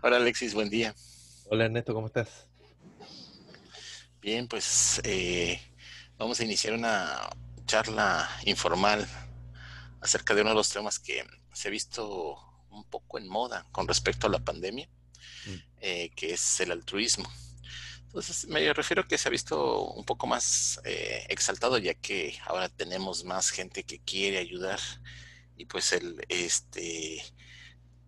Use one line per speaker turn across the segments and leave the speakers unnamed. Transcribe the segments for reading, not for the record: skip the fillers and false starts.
Hola Alexis, buen día.
Hola Ernesto, ¿cómo estás?
Bien, pues vamos a iniciar una charla informal acerca de uno de los temas que se ha visto un poco en moda con respecto a la pandemia,
Mm.
que es el altruismo. Entonces me refiero a que se ha visto un poco más exaltado, ya que ahora tenemos más gente que quiere ayudar y pues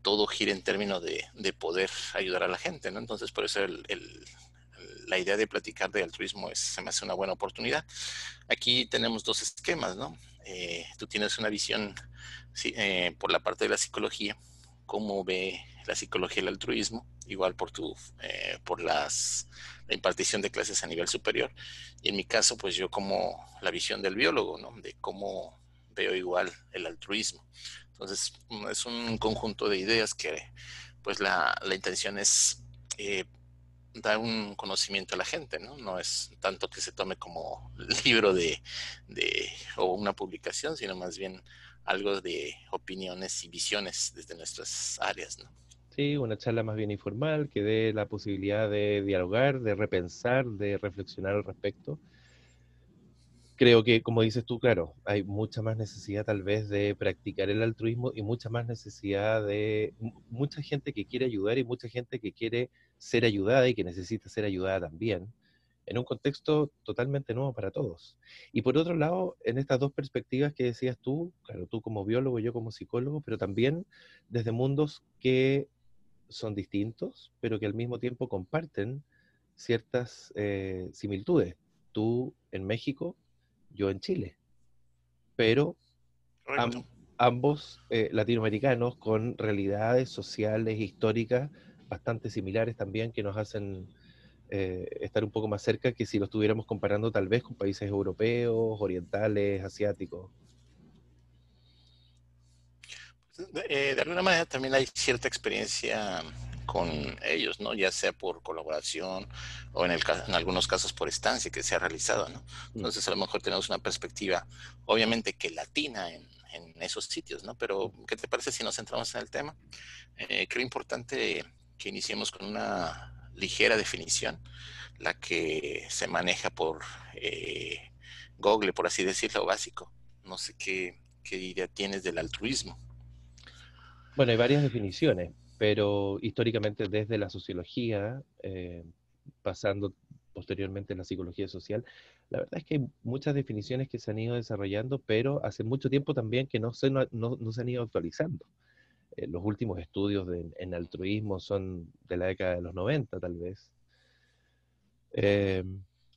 todo gira en términos de poder ayudar a la gente, ¿no? Entonces, por eso la idea de platicar de altruismo se me hace una buena oportunidad. Aquí tenemos dos esquemas, ¿no? Tú tienes una visión, sí, por la parte de la psicología, cómo ve la psicología el altruismo, igual por la impartición de clases a nivel superior. Y en mi caso, pues yo como la visión del biólogo, ¿no? De cómo veo igual el altruismo. Entonces, es un conjunto de ideas que, pues, la intención es eh, dar un conocimiento a la gente, ¿no? No es tanto que se tome como libro o una publicación, sino más bien algo de opiniones y visiones desde nuestras áreas, ¿no?
Sí, una charla más bien informal que dé la posibilidad de dialogar, de repensar, de reflexionar al respecto. Creo que, como dices tú, claro, hay mucha más necesidad tal vez de practicar el altruismo y mucha más necesidad de mucha gente que quiere ayudar y mucha gente que quiere ser ayudada y que necesita ser ayudada también, en un contexto totalmente nuevo para todos. Y por otro lado, en estas dos perspectivas que decías tú, claro, tú como biólogo, yo como psicólogo, pero también desde mundos que son distintos, pero que al mismo tiempo comparten ciertas similitudes. Tú en México, yo en Chile, pero
Correcto.
am- ambos latinoamericanos con realidades sociales, históricas bastante similares también que nos hacen estar un poco más cerca que si lo estuviéramos comparando tal vez con países europeos, orientales, asiáticos.
De alguna manera también hay cierta experiencia con ellos, ¿no? Ya sea por colaboración o en algunos casos por estancia que se ha realizado, ¿no?
Mm,
Entonces a lo mejor tenemos una perspectiva, obviamente que latina en esos sitios, ¿no? Pero,
mm.
¿qué te parece si nos centramos en el tema? Creo importante que iniciemos con una ligera definición, la que se maneja por Google, por así decirlo, básico. No sé qué idea tienes del altruismo.
Bueno, hay varias definiciones, pero históricamente desde la sociología, pasando posteriormente a la psicología social, la verdad es que hay muchas definiciones que se han ido desarrollando, pero hace mucho tiempo también que no se han ido actualizando. Los últimos estudios en altruismo son de la década de los 90, tal vez. Eh,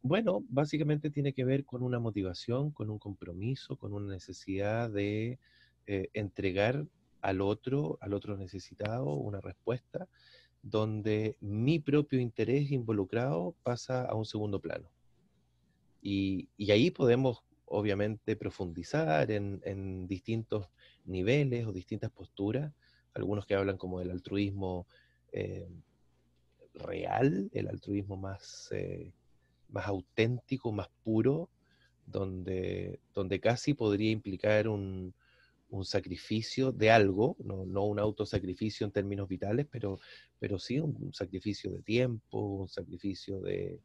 bueno, básicamente tiene que ver con una motivación, con un compromiso, con una necesidad de entregar al otro necesitado, una respuesta donde mi propio interés involucrado pasa a un segundo plano. Y ahí podemos, obviamente, profundizar en distintos niveles o distintas posturas, algunos que hablan como del altruismo eh, real, el altruismo más auténtico, más puro, donde casi podría implicar un sacrificio de algo, no un autosacrificio en términos vitales, pero sí un sacrificio de tiempo, un sacrificio de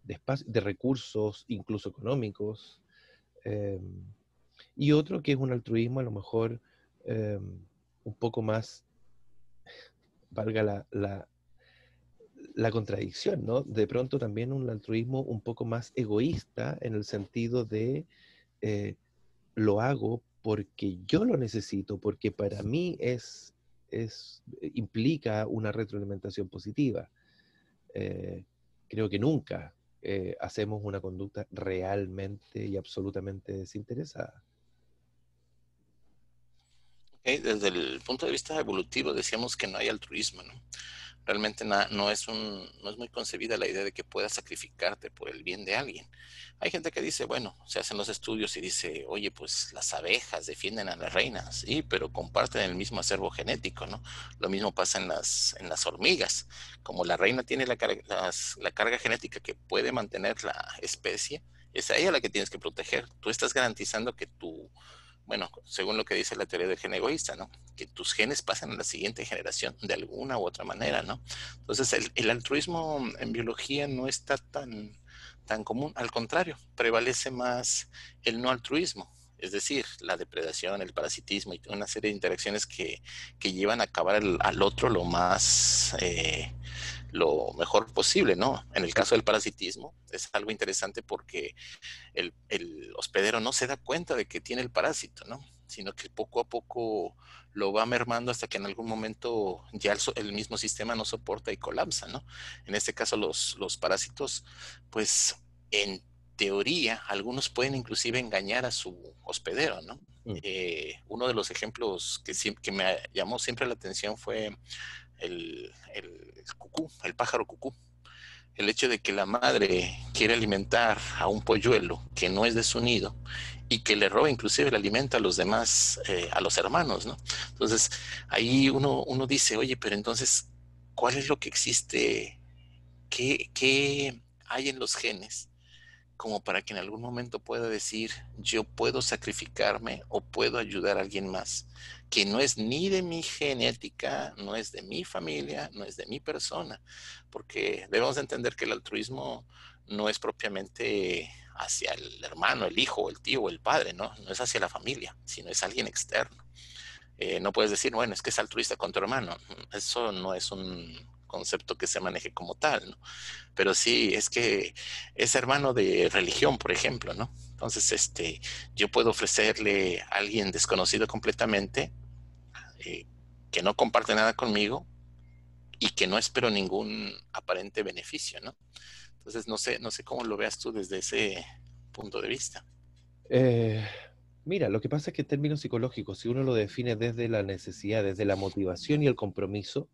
espacio, de recursos, incluso económicos, eh, y otro que es un altruismo a lo mejor un poco más, valga la contradicción, ¿no? De pronto también un altruismo un poco más egoísta en el sentido de eh, lo hago porque yo lo necesito, porque para mí implica una retroalimentación positiva. Eh, Creo que nunca hacemos una conducta realmente y absolutamente desinteresada.
Desde el punto de vista evolutivo decíamos que no hay altruismo, ¿no? Realmente no es muy concebida la idea de que puedas sacrificarte por el bien de alguien. Hay gente que dice, bueno, se hacen los estudios y dice, oye, pues las abejas defienden a las reinas, sí, pero comparten el mismo acervo genético, ¿no? Lo mismo pasa en las hormigas. Como la reina tiene la carga genética que puede mantener la especie, es a ella la que tienes que proteger. Tú estás garantizando que bueno, según lo que dice la teoría del gen egoísta, ¿no? Que tus genes pasan a la siguiente generación de alguna u otra manera, ¿no? Entonces, el altruismo en biología no está tan común, al contrario, prevalece más el no altruismo, es decir, la depredación, el parasitismo y una serie de interacciones que llevan a acabar al otro lo mejor posible, ¿no? En el caso del parasitismo es algo interesante porque el hospedero no se da cuenta de que tiene el parásito, ¿no? Sino que poco a poco lo va mermando hasta que en algún momento ya el mismo sistema no soporta y colapsa, ¿no? En este caso los parásitos, pues en teoría, algunos pueden inclusive engañar a su hospedero, ¿no?
Mm.
Uno de los ejemplos que me llamó siempre la atención fue el cucú, el pájaro cucú. El hecho de que la madre quiere alimentar a un polluelo que no es de su nido y que le roba inclusive el alimento a los demás, a los hermanos, ¿no? Entonces, ahí uno dice, oye, pero entonces, ¿cuál es lo que existe? ¿Qué hay en los genes como para que en algún momento pueda decir, yo puedo sacrificarme o puedo ayudar a alguien más, que no es ni de mi genética, no es de mi familia, no es de mi persona, porque debemos entender que el altruismo no es propiamente hacia el hermano, el hijo, el tío o el padre, ¿no? No es hacia la familia, sino es alguien externo. No puedes decir, bueno, es que es altruista con tu hermano. Eso no es un concepto que se maneje como tal, ¿no? Pero sí, es que es hermano de religión, por ejemplo, ¿no? Entonces, yo puedo ofrecerle a alguien desconocido completamente, eh, que no comparte nada conmigo y que no espero ningún aparente beneficio, ¿no? Entonces, no sé cómo lo veas tú desde ese punto de vista.
Eh, Mira, lo que pasa es que en términos psicológicos, si uno lo define desde la necesidad, desde la motivación y el compromiso,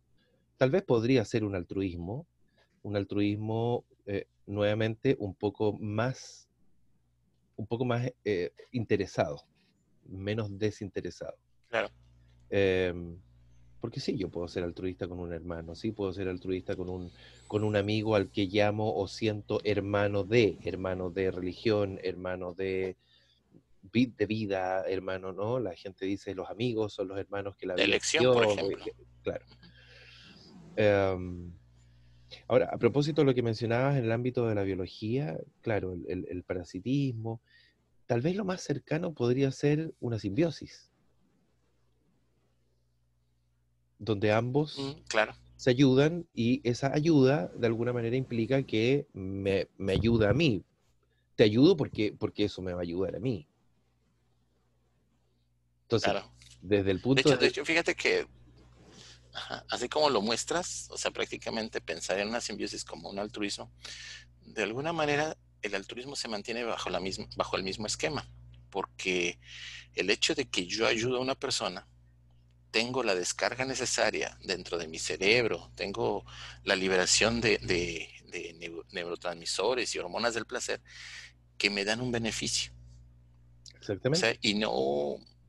tal vez podría ser un altruismo nuevamente un poco más interesado, menos desinteresado.
Claro,
Em, Porque sí, yo puedo ser altruista con un hermano, sí puedo ser altruista con un amigo al que llamo o siento hermano de religión, hermano de vida, hermano, ¿no? La gente dice los amigos son los hermanos que la
de
vida te
elección, por
dio,
ejemplo.
claro. Em, Ahora, a propósito de lo que mencionabas en el ámbito de la biología, claro, el parasitismo, tal vez lo más cercano podría ser una simbiosis, donde ambos
Claro,
se ayudan y esa ayuda de alguna manera implica que me ayuda a mí. Te ayudo porque eso me va a ayudar a mí. Entonces,
claro.
desde el
De
punto
hecho, de
de...
hecho, fíjate que ajá, así como lo muestras, o sea, prácticamente pensar en una simbiosis como un altruismo, de alguna manera el altruismo se mantiene bajo el mismo esquema, porque el hecho de que yo ayudo a una persona, tengo la descarga necesaria dentro de mi cerebro, tengo la liberación de neurotransmisores y hormonas del placer que me dan un beneficio. O sea,
Exactamente.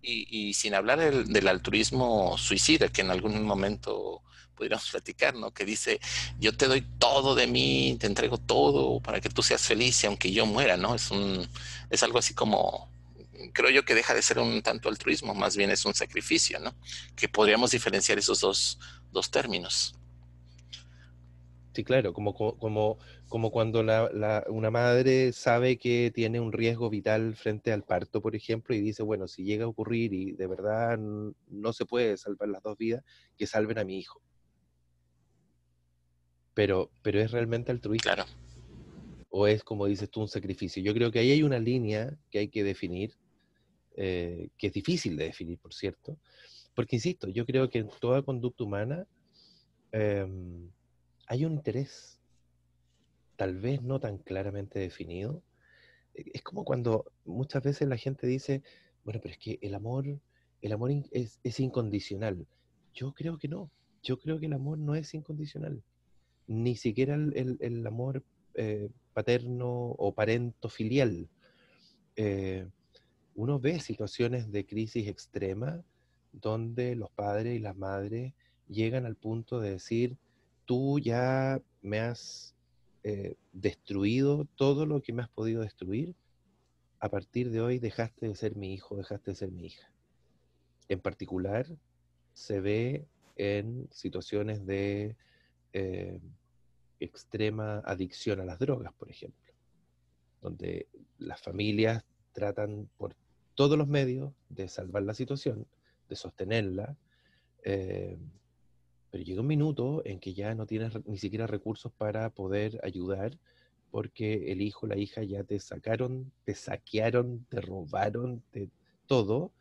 y sin hablar del altruismo suicida, que en algún momento pudiéramos platicar, ¿no? Que dice, yo te doy todo de mí, te entrego todo para que tú seas feliz y aunque yo muera, ¿no? Es algo así como, creo yo que deja de ser un tanto altruismo, más bien es un sacrificio, ¿no? Que podríamos diferenciar esos dos términos.
Sí, claro, como cuando una madre sabe que tiene un riesgo vital frente al parto, por ejemplo, y dice, bueno, si llega a ocurrir y de verdad no se puede salvar las dos vidas, que salven a mi hijo. Pero ¿es realmente altruista?
Claro,
¿O es, como dices tú, un sacrificio? Yo creo que ahí hay una línea que hay que definir, que es difícil de definir, por cierto, porque, insisto, yo creo que en toda conducta humana em, hay un interés, tal vez no tan claramente definido. Es como cuando muchas veces la gente dice, bueno, pero es que es incondicional. Yo creo que no. Yo creo que el amor no es incondicional. Ni siquiera el amor paterno o parento filial. Eh, Uno ve situaciones de crisis extrema donde los padres y las madres llegan al punto de decir, tú ya me has destruido todo lo que me has podido destruir, a partir de hoy dejaste de ser mi hijo, dejaste de ser mi hija. En particular, se ve en situaciones de eh, extrema adicción a las drogas, por ejemplo, donde las familias tratan por todos los medios de salvar la situación, de sostenerla, eh, pero llega un minuto en que ya no tienes ni siquiera recursos para poder ayudar porque el hijo, la hija ya te sacaron, te saquearon, te robaron, todo,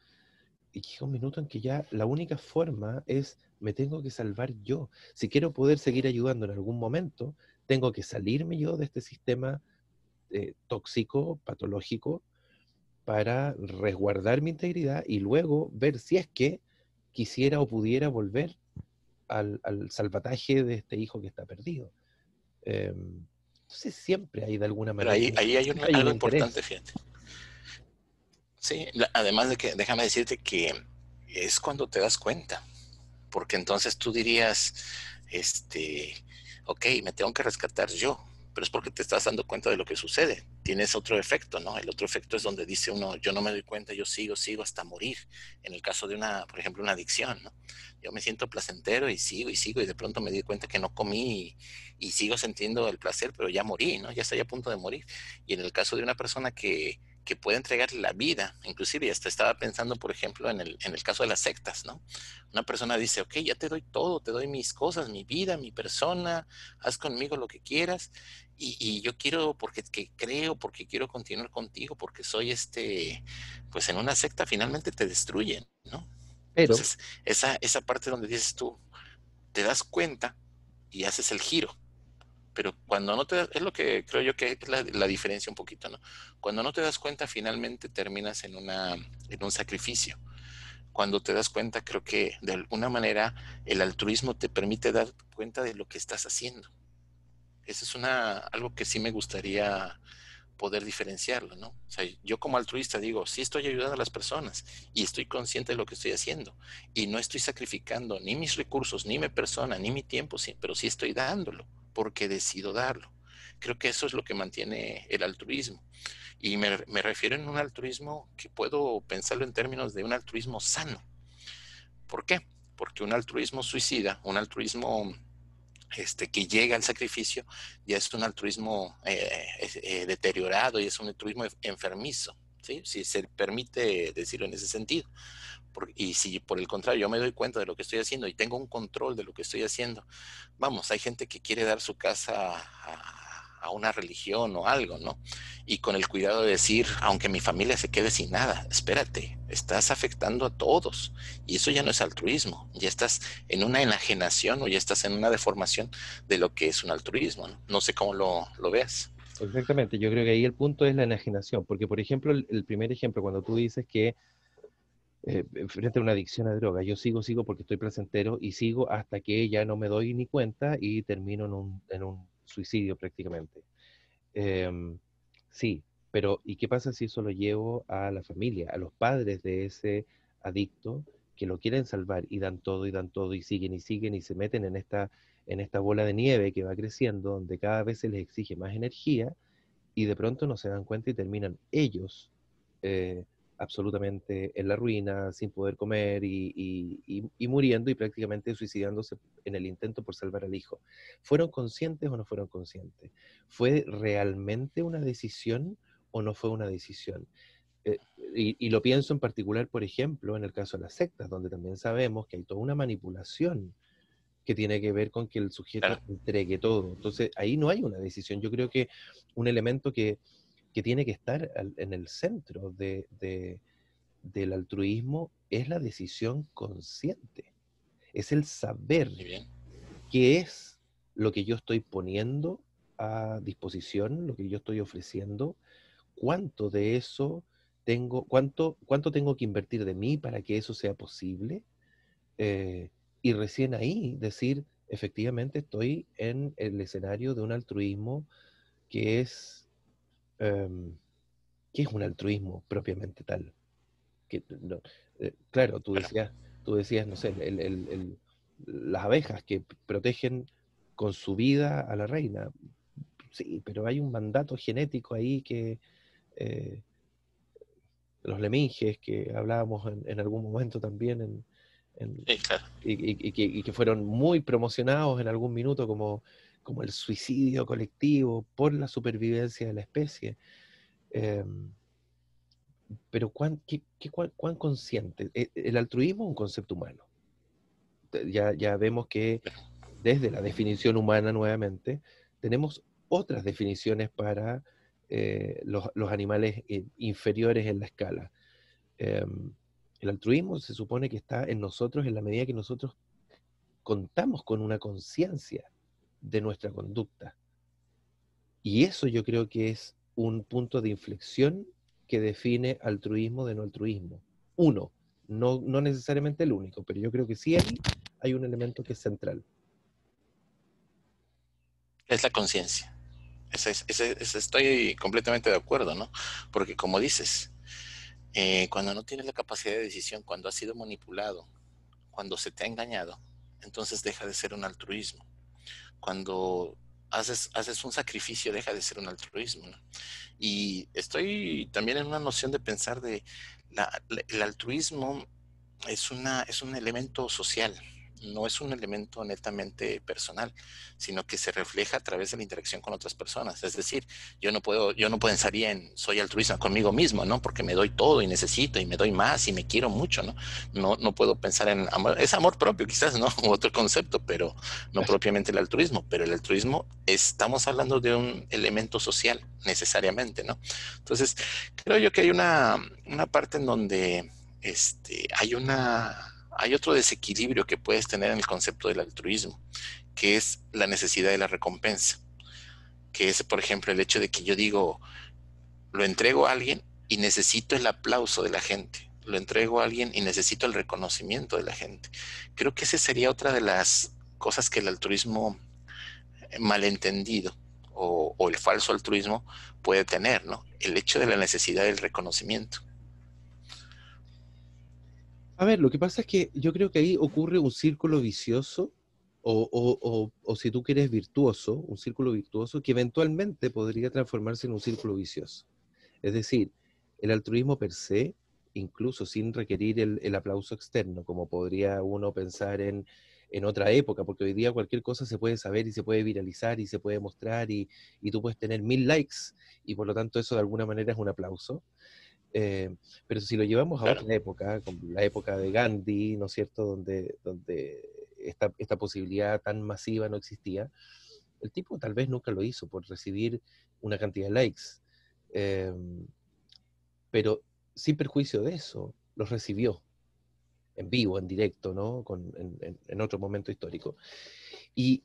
y llega un minuto en que ya la única forma es me tengo que salvar yo. Si quiero poder seguir ayudando en algún momento, tengo que salirme yo de este sistema tóxico, patológico, para resguardar mi integridad y luego ver si es que quisiera o pudiera volver al salvataje de este hijo que está perdido. Entonces siempre hay de alguna
Pero
manera,
ahí hay
siempre hay un
algo importante,
interés.
fíjate. Sí, además de que, déjame decirte que es cuando te das cuenta, porque entonces tú dirías, ok, me tengo que rescatar yo, pero es porque te estás dando cuenta de lo que sucede. Tienes otro efecto, ¿no? El otro efecto es donde dice uno, yo no me doy cuenta, yo sigo hasta morir. En el caso de por ejemplo, una adicción, ¿no? Yo me siento placentero y sigo, y de pronto me di cuenta que no comí y sigo sintiendo el placer, pero ya morí, ¿no? Ya estoy a punto de morir. Y en el caso de una persona que puede entregar la vida, inclusive hasta estaba pensando, por ejemplo, en el caso de las sectas, ¿no? Una persona dice, ok, ya te doy todo, te doy mis cosas, mi vida, mi persona, haz conmigo lo que quieras, y yo quiero, porque que creo, porque quiero continuar contigo, porque soy pues en una secta finalmente te destruyen, ¿no?
Pero,
Entonces, esa parte donde dices tú, te das cuenta y haces el giro, pero cuando no te das, es lo que creo yo que es la diferencia un poquito, ¿no? Cuando no te das cuenta, finalmente terminas en un sacrificio. Cuando te das cuenta, creo que de alguna manera el altruismo te permite dar cuenta de lo que estás haciendo. Eso es algo que sí me gustaría poder diferenciarlo, ¿no? O sea, yo como altruista digo, sí estoy ayudando a las personas y estoy consciente de lo que estoy haciendo y no estoy sacrificando ni mis recursos, ni mi persona, ni mi tiempo, sí, pero sí estoy dándolo porque decido darlo. Creo que eso es lo que mantiene el altruismo. Y me refiero en un altruismo que puedo pensarlo en términos de un altruismo sano. ¿Por qué? Porque un altruismo suicida, un altruismo que llega al sacrificio, ya es un altruismo deteriorado y es un altruismo enfermizo, ¿sí? Si se permite decirlo en ese sentido. Y si por el contrario yo me doy cuenta de lo que estoy haciendo y tengo un control de lo que estoy haciendo, vamos, hay gente que quiere dar su casa a una religión o algo, ¿no? Y con el cuidado de decir, aunque mi familia se quede sin nada, espérate, estás afectando a todos. Y eso ya no es altruismo, ya estás en una enajenación o ya estás en una deformación de lo que es un altruismo, ¿no? No sé cómo lo veas.
exactamente, yo creo que ahí el punto es la enajenación, porque por ejemplo, el primer ejemplo, cuando tú dices que frente a una adicción a droga, yo sigo porque estoy placentero y sigo hasta que ya no me doy ni cuenta y termino en un suicidio prácticamente. Em, sí, pero ¿y qué pasa si eso lo llevo a la familia, a los padres de ese adicto que lo quieren salvar y dan todo y siguen y siguen y se meten en esta bola de nieve que va creciendo, donde cada vez se les exige más energía y de pronto no se dan cuenta y terminan ellos eh, absolutamente en la ruina, sin poder comer y muriendo y prácticamente suicidándose en el intento por salvar al hijo? ¿Fueron conscientes o no fueron conscientes? ¿Fue realmente una decisión o no fue una decisión? Y lo pienso en particular, por ejemplo, en el caso de las sectas, donde también sabemos que hay toda una manipulación que tiene que ver con que el sujeto
Claro.
entregue todo. Entonces, ahí no hay una decisión. Yo creo que un elemento que tiene que estar en el centro del altruismo es la decisión consciente, es el saber
Muy bien.
qué es lo que yo estoy poniendo a disposición, lo que yo estoy ofreciendo, cuánto de eso tengo, cuánto tengo que invertir de mí para que eso sea posible, eh, y recién ahí decir, efectivamente estoy en el escenario de un altruismo que es, em, que es un altruismo propiamente tal. Que, no, claro,
Claro.
tú decías, no sé, las abejas que protegen con su vida a la reina. Sí, pero hay un mandato genético ahí eh, los Leminges, que hablábamos en algún momento también,
Sí, claro.
y que fueron muy promocionados en algún minuto como el suicidio colectivo por la supervivencia de la especie. Eh, pero ¿cuán consciente? El altruismo es un concepto humano. Ya vemos que desde la definición humana nuevamente, tenemos otras definiciones para los animales inferiores en la escala. Eh, el altruismo se supone que está en nosotros en la medida que nosotros contamos con una conciencia de nuestra conducta. Y eso yo creo que es un punto de inflexión que define altruismo de no altruismo. Uno, no necesariamente el único, pero yo creo que sí hay un elemento que es central.
Es la conciencia. Estoy completamente de acuerdo, ¿no? Porque como dices, cuando no tienes la capacidad de decisión, cuando has sido manipulado, cuando se te ha engañado, entonces deja de ser un altruismo. Cuando haces un sacrificio, deja de ser un altruismo, ¿no? Y estoy también en una noción de pensar de el altruismo es un elemento social, no es un elemento netamente personal, sino que se refleja a través de la interacción con otras personas. Es decir, yo no pensaría en soy altruista conmigo mismo, ¿no? Porque me doy todo y necesito y me doy más y me quiero mucho, ¿no? No puedo pensar en amor, es amor propio quizás, ¿no? Otro concepto, pero no propiamente el altruismo. Pero el altruismo, estamos hablando de un elemento social necesariamente, ¿no? Entonces, creo yo que hay una parte en donde hay otro desequilibrio que puedes tener en el concepto del altruismo, que es la necesidad de la recompensa, que es, por ejemplo, el hecho de que yo digo, lo entrego a alguien y necesito el aplauso de la gente, lo entrego a alguien y necesito el reconocimiento de la gente. Creo que esa sería otra de las cosas que el altruismo malentendido o el falso altruismo puede tener, ¿no? El hecho de la necesidad del reconocimiento.
A ver, lo que pasa es que yo creo que ahí ocurre un círculo vicioso, o si tú quieres virtuoso, un círculo virtuoso que eventualmente podría transformarse en un círculo vicioso. Es decir, el altruismo per se, incluso sin requerir el aplauso externo, como podría uno pensar en otra época, porque hoy día cualquier cosa se puede saber y se puede viralizar y se puede mostrar y tú puedes tener 1000 likes y por lo tanto eso de alguna manera es un aplauso. Pero si lo llevamos a
Claro.
otra época, como la época de Gandhi, ¿no es cierto?, donde esta posibilidad tan masiva no existía, el tipo tal vez nunca lo hizo por recibir una cantidad de likes, eh, pero sin perjuicio de eso, los recibió en vivo, en directo, ¿no? En otro momento histórico. Y,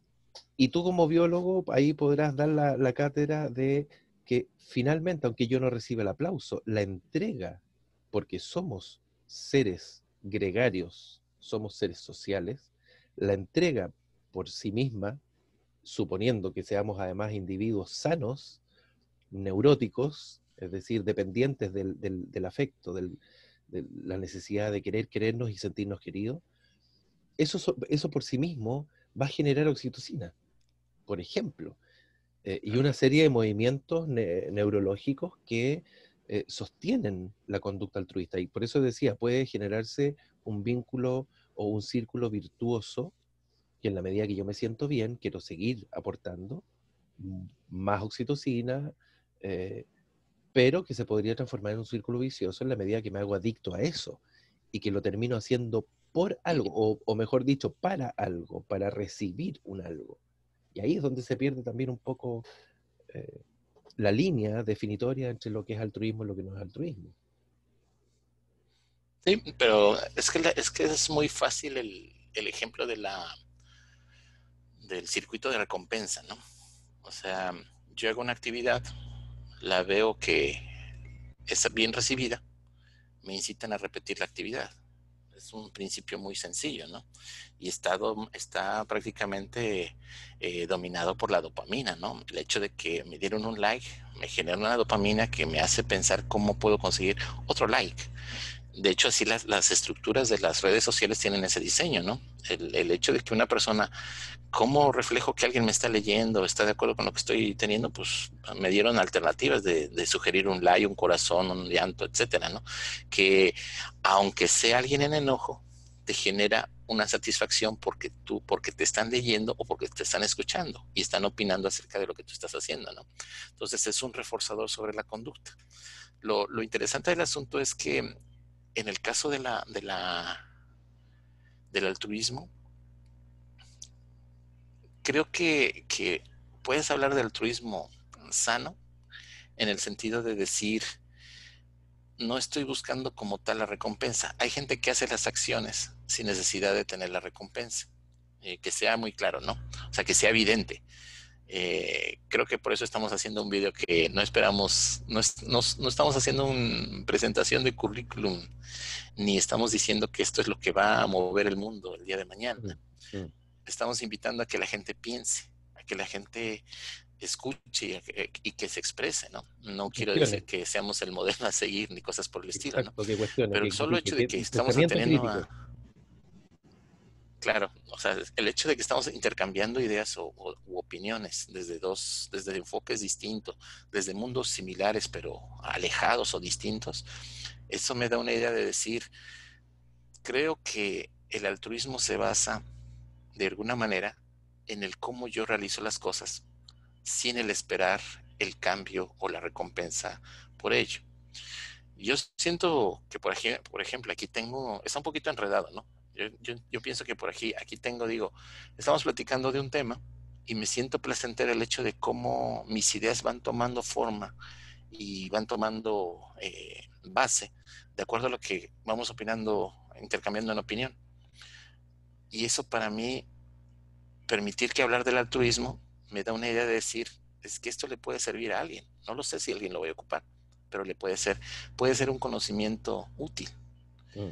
y tú como biólogo ahí podrás dar la cátedra de que finalmente, aunque yo no reciba el aplauso, la entrega, porque somos seres gregarios, somos seres sociales, la entrega por sí misma, suponiendo que seamos además individuos sanos, neuróticos, es decir, dependientes del afecto, de la necesidad de querernos y sentirnos queridos, eso por sí mismo va a generar oxitocina, por ejemplo, y una serie de movimientos neurológicos que sostienen la conducta altruista. Y por eso decía, puede generarse un vínculo o un círculo virtuoso que en la medida que yo me siento bien, quiero seguir aportando más oxitocina, eh, pero que se podría transformar en un círculo vicioso en la medida que me hago adicto a eso y que lo termino haciendo por algo, o mejor dicho, para algo, para recibir un algo. Y ahí es donde se pierde también un poco eh, la línea definitoria entre lo que es altruismo y lo que no es altruismo.
Sí, pero es que es muy fácil el ejemplo del circuito de recompensa, ¿no? O sea, yo hago una actividad, la veo que es bien recibida, me incitan a repetir la actividad. Es un principio muy sencillo, ¿no? Y está prácticamente dominado por la dopamina, ¿no? El hecho de que me dieron un like me genera una dopamina que me hace pensar cómo puedo conseguir otro like. De hecho, así las estructuras de las redes sociales tienen ese diseño, ¿no? El hecho de que una persona, ¿cómo reflejo que alguien me está leyendo, está de acuerdo con lo que estoy teniendo? Pues me dieron alternativas de sugerir un like, un corazón, un llanto, etcétera, ¿no? Que aunque sea alguien en enojo, te genera una satisfacción porque te están leyendo o porque te están escuchando y están opinando acerca de lo que tú estás haciendo, ¿no? Entonces es un reforzador sobre la conducta. Lo interesante del asunto es que en el caso del altruismo, creo que puedes hablar de altruismo sano en el sentido de decir, no estoy buscando como tal la recompensa. Hay gente que hace las acciones sin necesidad de tener la recompensa. Que sea muy claro, ¿no? O sea, que sea evidente. Creo que por eso estamos haciendo un video que no esperamos, no estamos haciendo una presentación de currículum, ni estamos diciendo que esto es lo que va a mover el mundo el día de mañana.
Mm, mm.
Estamos invitando a que la gente piense, a que la gente escuche y que se exprese, ¿no? No quiero
Cuestiones,
decir que seamos el modelo a seguir ni cosas por el estilo, ¿no?
exacto, que cuestiones,
Pero
que
el solo
critique,
hecho de
que
que estamos
pensamiento
atendiendo
crítico.
a, claro, o sea, el hecho de que estamos intercambiando ideas u opiniones desde enfoques distintos, desde mundos similares pero alejados o distintos, eso me da una idea de decir, creo que el altruismo se basa de alguna manera en el cómo yo realizo las cosas sin el esperar el cambio o la recompensa por ello. Yo siento que por ejemplo, aquí tengo, está un poquito enredado, ¿no? Yo pienso que por aquí tengo, digo, estamos platicando de un tema y me siento placentero el hecho de cómo mis ideas van tomando forma y van tomando base de acuerdo a lo que vamos opinando, intercambiando en opinión. Y eso para mí, permitir que hablar del altruismo me da una idea de decir, es que esto le puede servir a alguien. No lo sé si alguien lo va a ocupar, pero puede ser un conocimiento útil,
Mm.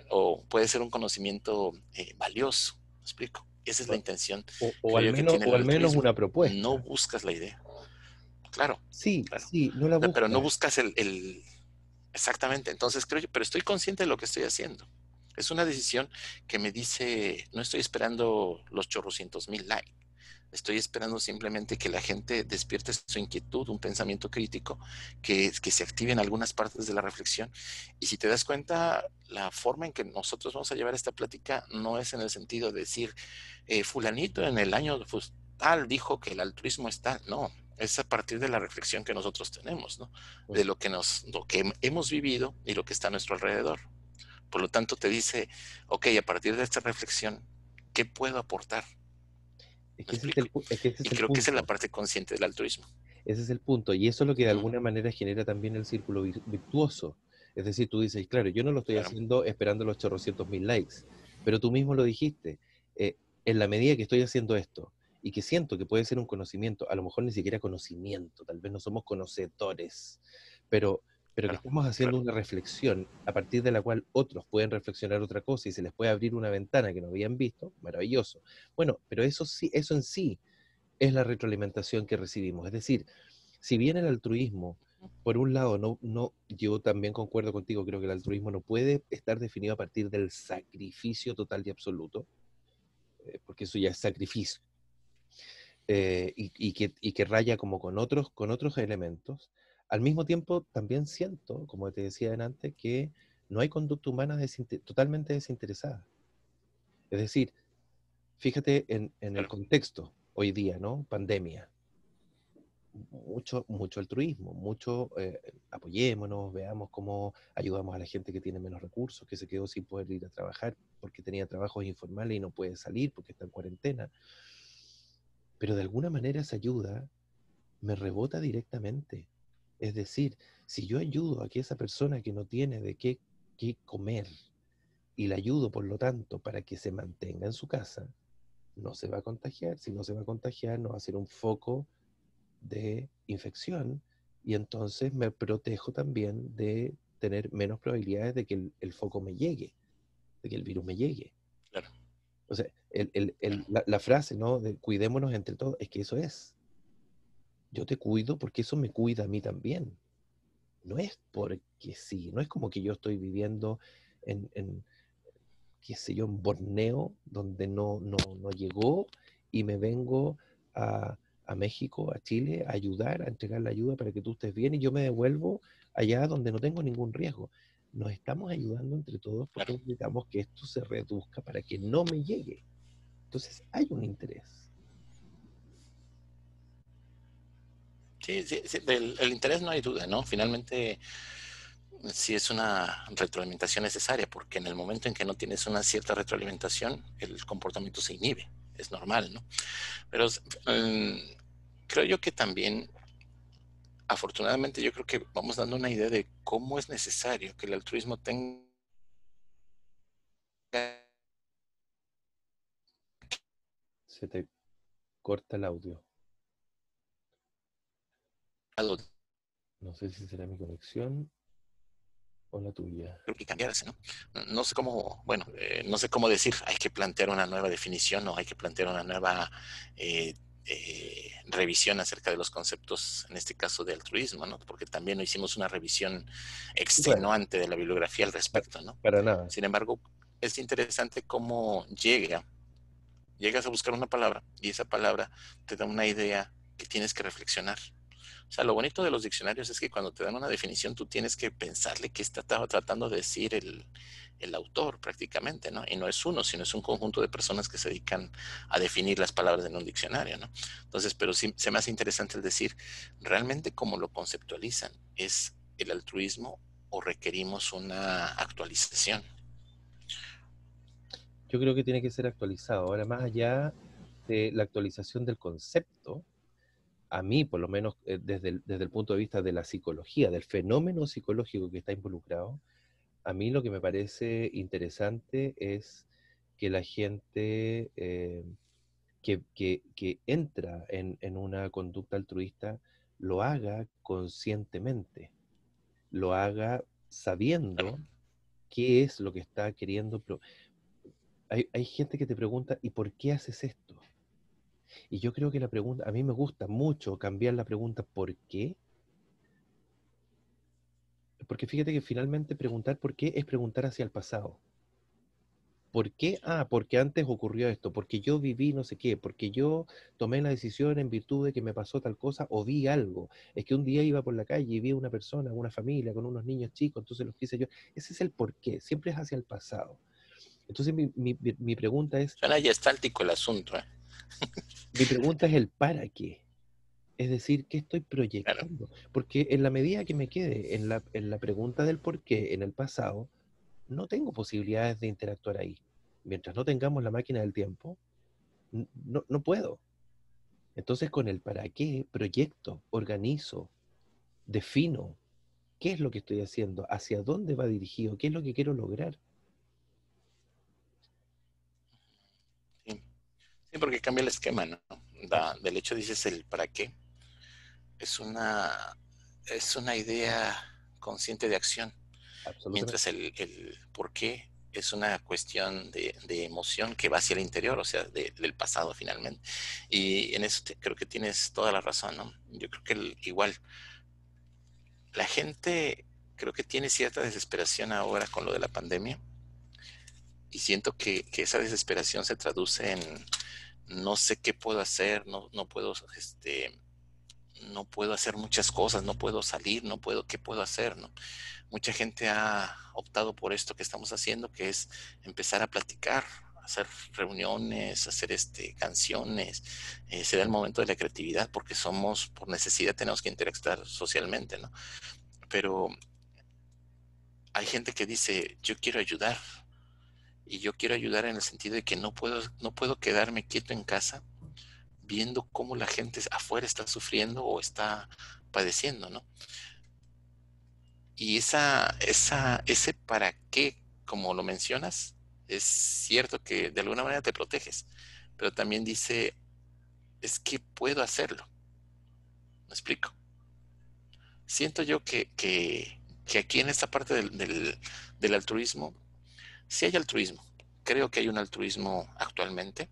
o puede ser un conocimiento valioso. ¿Me explico? Esa es la
O,
intención,
o
creo yo, que tiene
o
el
al menos
altruismo.
una
No
propuesta.
buscas la idea, claro,
Sí,
claro.
sí, no la
O sea, pero no
buscas.
buscas exactamente. Entonces creo yo, pero estoy consciente de lo que estoy haciendo. Es una decisión que me dice, no estoy esperando los chorrocientos mil likes. Estoy esperando simplemente que la gente despierte su inquietud, un pensamiento crítico, que se activen algunas partes de la reflexión. Y si te das cuenta, la forma en que nosotros vamos a llevar esta plática no es en el sentido de decir, fulanito en el año pues, tal dijo que el altruismo es tal. No, es a partir de la reflexión que nosotros tenemos, ¿no?
Mm.
De lo que hemos vivido y lo que está a nuestro alrededor. Por lo tanto, te dice, ok, a partir de esta reflexión, ¿qué puedo aportar?
Es
¿Me
que ese es
explico?
es que ese
Y
es el
creo que esa es la
punto.
parte consciente del altruismo.
Ese es el punto. Y eso es lo que de
Ujú,
alguna manera genera también el círculo virtuoso. Es decir, tú dices, claro, yo no lo estoy
claro,
haciendo esperando los chorrocientos mil likes, pero tú mismo lo dijiste. En la medida que estoy haciendo esto y que siento que puede ser un conocimiento, a lo mejor ni siquiera conocimiento, tal vez no somos conocedores, pero, pero que
claro,
estamos haciendo
claro.
una reflexión a partir de la cual otros pueden reflexionar otra cosa y se les puede abrir una ventana que no habían visto, maravilloso. Bueno, pero eso sí, eso en sí es la retroalimentación que recibimos. Es decir, si bien el altruismo, por un lado, yo también concuerdo contigo, creo que el altruismo no puede estar definido a partir del sacrificio total y absoluto, porque eso ya es sacrificio, y que raya como con otros elementos. Al mismo tiempo, también siento, como te decía antes, que no hay conducta humana totalmente desinteresada. Es decir, fíjate en el
Claro.
contexto hoy día, ¿no? Pandemia. Mucho altruismo, mucho apoyémonos, veamos cómo ayudamos a la gente que tiene menos recursos, que se quedó sin poder ir a trabajar porque tenía trabajos informales y no puede salir porque está en cuarentena. Pero de alguna manera esa ayuda me rebota directamente. Es decir, si yo ayudo a que esa persona que no tiene qué comer y la ayudo, por lo tanto, para que se mantenga en su casa, no se va a contagiar. Si no se va a contagiar, no va a ser un foco de infección y entonces me protejo también de tener menos probabilidades de que el foco me llegue, de que el virus me llegue.
Claro,
O sea,
claro,
la frase, ¿no? De cuidémonos entre todos, es que eso es. Yo te cuido porque eso me cuida a mí también. no es porque sí, no es como que yo estoy viviendo en qué sé yo, en Borneo, donde no llegó y me vengo a México, a Chile, a ayudar, a entregar la ayuda para que tú estés bien y yo me devuelvo allá donde no tengo ningún riesgo. Nos estamos ayudando entre todos porque
Claro.
necesitamos que esto se reduzca para que no me llegue. Entonces hay un interés.
Sí, sí, sí, el interés no hay duda, ¿no? Finalmente, sí es una retroalimentación necesaria, porque en el momento en que no tienes una cierta retroalimentación, el comportamiento se inhibe, es normal, ¿no? Pero creo yo que también, afortunadamente, yo creo que vamos dando una idea de cómo es necesario que el altruismo tenga
Se te corta el audio.
algo
No sé si será mi conexión o la tuya.
que cambiarse, ¿no? No sé cómo, bueno, no sé cómo decir, hay que plantear una nueva definición o hay que plantear una nueva eh, revisión acerca de los conceptos, en este caso de altruismo, ¿no? Porque también no hicimos una revisión
Bueno,
extenuante de la bibliografía al
pa-
respecto, ¿no?
para nada.
Sin embargo, es interesante cómo llegas a buscar una palabra y esa palabra te da una idea que tienes que reflexionar. O sea, lo bonito de los diccionarios es que cuando te dan una definición, tú tienes que pensarle qué estaba tratando de decir el autor prácticamente, ¿no? Y no es uno, sino es un conjunto de personas que se dedican a definir las palabras en un diccionario, ¿no? Entonces, pero sí se me hace interesante el decir, realmente cómo lo conceptualizan, ¿es el altruismo o requerimos una actualización?
Yo creo que tiene que ser actualizado. Ahora, más allá de la actualización del concepto, a mí, por lo menos desde el punto de vista de la psicología, del fenómeno psicológico que está involucrado, a mí lo que me parece interesante es que la gente que entra en una conducta altruista lo haga conscientemente, lo haga
Claro,
sabiendo qué es lo que está queriendo. Hay gente que te pregunta, ¿y por qué haces esto? Y yo creo que la pregunta, a mí me gusta mucho cambiar la pregunta ¿por qué? Porque fíjate que finalmente preguntar por qué es preguntar hacia el pasado. ¿Por qué? Ah, porque antes ocurrió esto, porque yo viví no sé qué, porque yo tomé la decisión en virtud de que me pasó tal cosa o vi algo. Es que un día iba por la calle y vi a una persona, una familia con unos niños chicos, entonces los quise yo. Ese es el por qué, siempre es hacia el pasado. Entonces mi pregunta es,
suena gestáltico el asunto, ¿eh?
mi pregunta es el para qué. Es decir, ¿qué estoy
Claro.
proyectando? Porque en la medida que me quede en la pregunta del por qué en el pasado, no tengo posibilidades de interactuar ahí. Mientras no tengamos la máquina del tiempo, no puedo. Entonces, con el para qué, proyecto, organizo, defino qué es lo que estoy haciendo, hacia dónde va dirigido, qué es lo que quiero lograr.
Sí. Sí, porque cambia el esquema, ¿no? Del hecho dices el para qué. Es una, es una idea consciente de acción, mientras
Absolutamente.
el por qué es una cuestión de emoción que va hacia el interior, o sea, del pasado finalmente. Y en eso creo que tienes toda la razón, ¿no? Yo creo que igual la gente creo que tiene cierta desesperación ahora con lo de la pandemia y siento que esa desesperación se traduce en no sé qué puedo hacer, no puedo, no puedo hacer muchas cosas, no puedo salir, no puedo, ¿qué puedo hacer? ¿No? Mucha gente ha optado por esto que estamos haciendo, que es empezar a platicar, hacer reuniones, hacer canciones, se da el momento de la creatividad porque somos, por necesidad, tenemos que interactuar socialmente, ¿no? Pero hay gente que dice, yo quiero ayudar, y yo quiero ayudar en el sentido de que no puedo quedarme quieto en casa viendo cómo la gente afuera está sufriendo o está padeciendo, ¿no? Y ese para qué, como lo mencionas, es cierto que de alguna manera te proteges, pero también dice, es que puedo hacerlo. ¿Me explico? Siento yo que aquí en esta parte del altruismo, sí hay altruismo. Creo que hay un altruismo actualmente.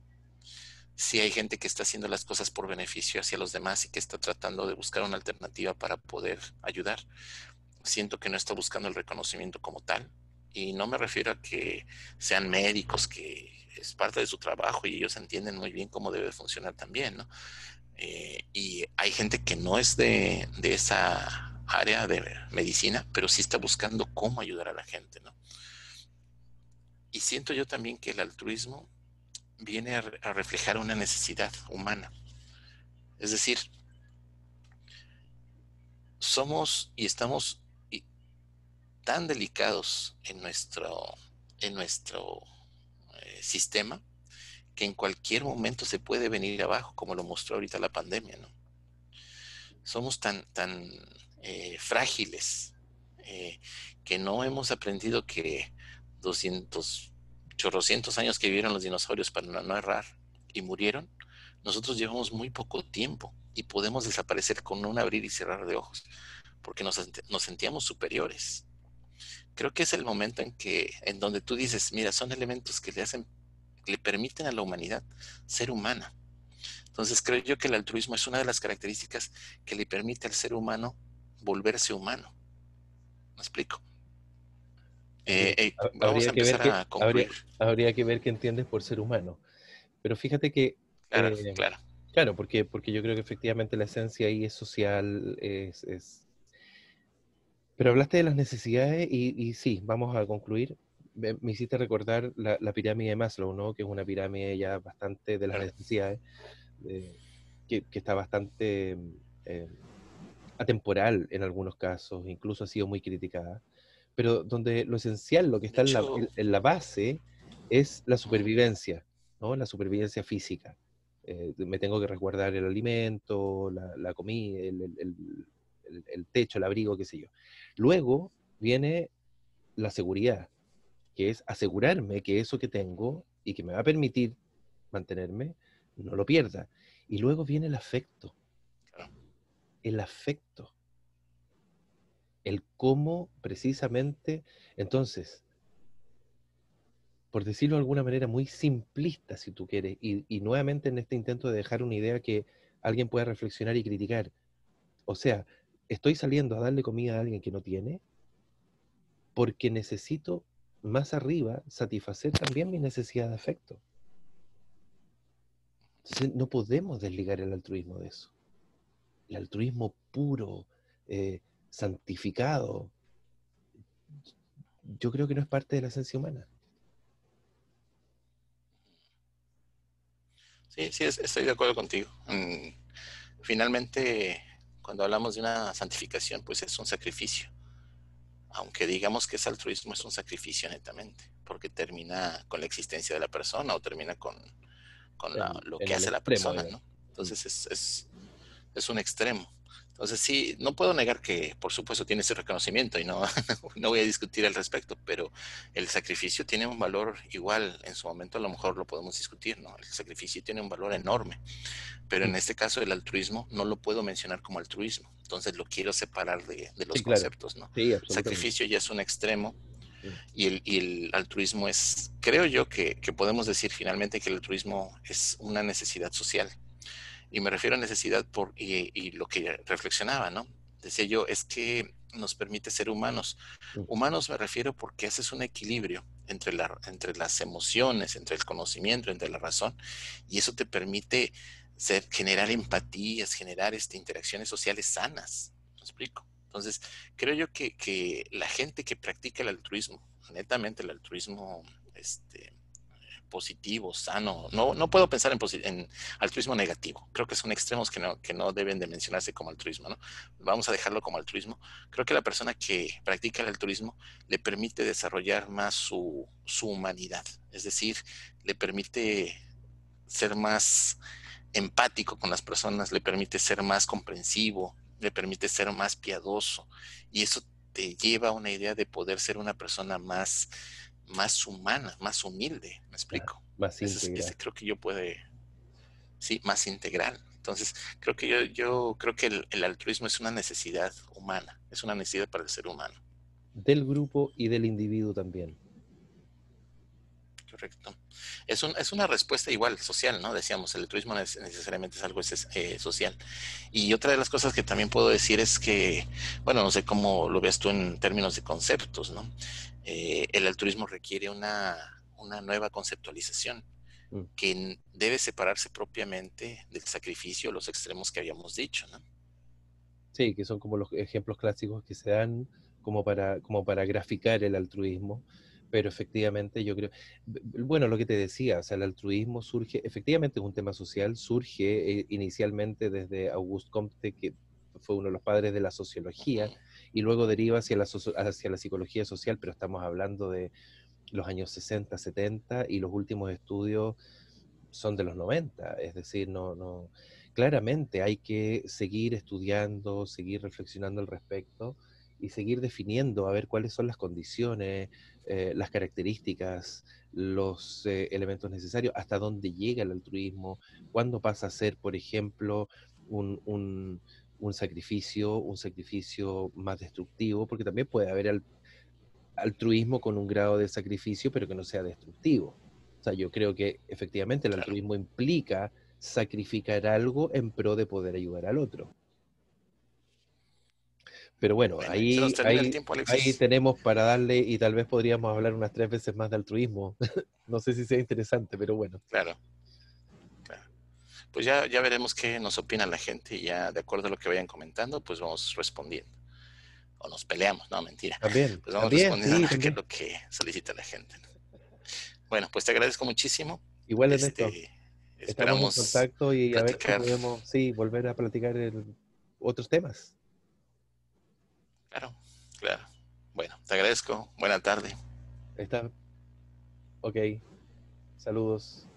Sí hay gente que está haciendo las cosas por beneficio hacia los demás y que está tratando de buscar una alternativa para poder ayudar. siento que no está buscando el reconocimiento como tal. Y no me refiero a que sean médicos, que es parte de su trabajo y ellos entienden muy bien cómo debe funcionar también, ¿no? Y hay gente que no es de esa área de medicina, pero sí está buscando cómo ayudar a la gente, ¿no? Y siento yo también que el altruismo viene a reflejar una necesidad humana. Es decir, somos y estamos tan delicados en nuestro sistema que en cualquier momento se puede venir abajo, como lo mostró ahorita la pandemia, ¿no? Somos tan frágiles que no hemos aprendido que 200, chorrocientos años que vivieron los dinosaurios para no errar y murieron, nosotros llevamos muy poco tiempo y podemos desaparecer con un abrir y cerrar de ojos porque nos sentíamos superiores. Creo que es el momento en donde tú dices, mira, son elementos que le permiten a la humanidad ser humana. Entonces creo yo que el altruismo es una de las características que le permite al ser humano volverse humano. ¿Me explico?
Sí,
Vamos a empezar a concluir.
habría que ver qué entiendes por ser humano. Pero fíjate que,
Claro, claro.
claro, porque yo creo que efectivamente la esencia ahí es social, pero hablaste de las necesidades y sí, vamos a concluir. Me hiciste recordar la pirámide de Maslow, ¿no? Que es una pirámide ya bastante de las
Claro.
necesidades, que está bastante eh, atemporal en algunos casos, incluso ha sido muy criticada, pero donde lo esencial, lo que
De
está
hecho,
en la base, es la
uh,
supervivencia, ¿no? La supervivencia física. Me tengo que resguardar el alimento, la comida, el techo, el abrigo, qué sé yo. Luego viene la seguridad, que es asegurarme que eso que tengo y que me va a permitir mantenerme, no lo pierda. Y luego viene
claro.
el afecto, el cómo precisamente, entonces, por decirlo de alguna manera muy simplista, si tú quieres, y nuevamente en este intento de dejar una idea que alguien pueda reflexionar y criticar, o sea, estoy saliendo a darle comida a alguien que no tiene porque necesito más arriba satisfacer también mi necesidad de afecto. Entonces, no podemos desligar el altruismo de eso. El altruismo puro, santificado, yo creo que no es parte de la esencia humana.
Sí, sí, estoy de acuerdo contigo. Finalmente, cuando hablamos de una santificación, pues es un sacrificio. Aunque digamos que es altruismo, es un sacrificio netamente, porque termina con la existencia de la persona o termina con lo
En
que
el
hace la
extremo,
persona,
digamos.
¿no? Entonces es un extremo. Entonces sí, no puedo negar que por supuesto tiene ese reconocimiento y no, no voy a discutir al respecto, pero el sacrificio tiene un valor igual, en su momento a lo mejor lo podemos discutir, ¿no? El sacrificio tiene un valor enorme, pero en
Mm.
este caso el altruismo no lo puedo mencionar como altruismo, entonces lo quiero separar de los
Sí, claro.
conceptos, ¿no?
Sí, absolutamente.
Sacrificio ya es un extremo
Mm.
y el altruismo es, creo yo que podemos decir finalmente que el altruismo es una necesidad social. Y me refiero a necesidad y lo que reflexionaba, ¿no? Decía yo, es que nos permite ser humanos.
Mm.
Humanos me refiero porque haces un equilibrio entre las emociones, entre el conocimiento, entre la razón, y eso te permite generar empatías, generar interacciones sociales sanas. ¿Me explico? Entonces, creo yo que la gente que practica el altruismo, netamente el altruismo, positivo, sano. No puedo pensar en altruismo negativo. Creo que son extremos que no deben de mencionarse como altruismo, ¿no? Vamos a dejarlo como altruismo. Creo que la persona que practica el altruismo le permite desarrollar más su humanidad. Es decir, le permite ser más empático con las personas, le permite ser más comprensivo, le permite ser más piadoso. Y eso te lleva a una idea de poder ser una persona más humana, más humilde, ¿me
Claro,
explico?
más
Ese
íntegra.
creo que yo puede, sí, más integral. Entonces, creo que yo creo que el altruismo es una necesidad humana, es una necesidad para el ser humano.
Del grupo y del individuo también.
correcto. Es una respuesta igual social, ¿no? Decíamos, el altruismo necesariamente es algo social. Y otra de las cosas que también puedo decir es que, bueno, no sé cómo lo ves tú en términos de conceptos, ¿no? El altruismo requiere una nueva conceptualización
Mm.
que debe separarse propiamente del sacrificio, los extremos que habíamos dicho, ¿no?
Sí, que son como los ejemplos clásicos que se dan como para graficar el altruismo, pero efectivamente yo creo, bueno, lo que te decía, o sea, el altruismo surge, efectivamente es un tema social, surge inicialmente desde Auguste Comte, que fue uno de los padres de la sociología,
Ujú.
y luego deriva hacia la psicología social, pero estamos hablando de los años 60, 70, y los últimos estudios son de los 90, es decir, claramente hay que seguir estudiando, seguir reflexionando al respecto y seguir definiendo a ver cuáles son las condiciones, las características, los elementos necesarios, hasta dónde llega el altruismo, cuándo pasa a ser, por ejemplo, un, un, un sacrificio más destructivo, porque también puede haber altruismo con un grado de sacrificio, pero que no sea destructivo. O sea, yo creo que efectivamente el
Claro.
altruismo implica sacrificar algo en pro de poder ayudar al otro. Pero bueno,
Bueno, se nos termina el tiempo,
ahí
Alexis.
tenemos para darle y tal vez podríamos hablar unas 3 veces más de altruismo. No sé si sea interesante, pero bueno.
Claro, claro. Pues ya veremos qué nos opina la gente y ya de acuerdo a lo que vayan comentando, pues vamos respondiendo. O nos peleamos, no, mentira. Pues vamos
También,
respondiendo
sí,
a qué es
también.
lo que solicita la gente, ¿no? Bueno, pues te agradezco muchísimo.
Igual en esto,
Este,
estamos en
esperamos
contacto y a ver si
platicar.
podemos, sí, volver a platicar otros temas.
Claro, claro. Bueno, te agradezco. Buena tarde.
Está, ok, saludos.